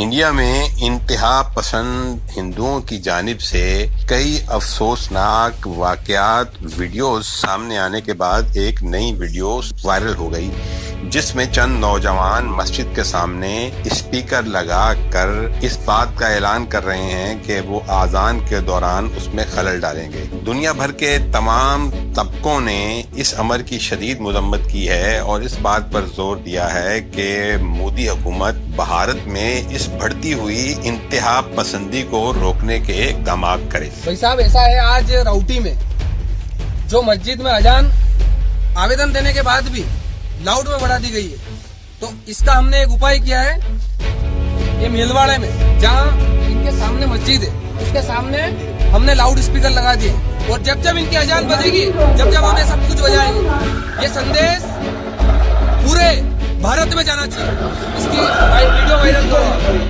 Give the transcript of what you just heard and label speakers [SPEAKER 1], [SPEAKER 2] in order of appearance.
[SPEAKER 1] India میں انتہا پسند ہندوؤں کی جانب سے کئی افسوسناک واقعات ویڈیوز سامنے آنے کے بعد ایک نئی ویڈیو وائرل ہو گئی جس میں چند نوجوان مسجد کے سامنے اسپیکر لگا کر اس بات کا اعلان کر رہے ہیں کہ وہ اذان کے دوران اس میں خلل ڈالیں گے۔ دنیا بھر کے تمام طبقوں نے اس امر کی شدید مذمت کی ہے اور اس بات پر زور دیا ہے کہ مودی حکومت بھارت میں اس بڑھتی ہوئی انتہا پسندی کو روکنے کے اقدامات کرے۔
[SPEAKER 2] بھائی صاحب ایسا ہے، آج راؤٹی میں جو مسجد میں اذان آویدن دینے کے بعد بھی لاؤڈ میں بڑھا دی گئی ہے، تو اس کا ہم نے ایک اپائے کیا ہے، یہ میلواڑے میں جہاں ان کے سامنے مسجد ہے اس کے سامنے ہم نے لاؤڈ اسپیکر لگا دیے، اور جب جب ان کی اذان بجے گی جب جب ہمیں سب کچھ بجائیں گے، یہ سندیش پورے بھارت میں جانا چاہیے۔ اس کی ویڈیو وائرل ہو رہی ہے۔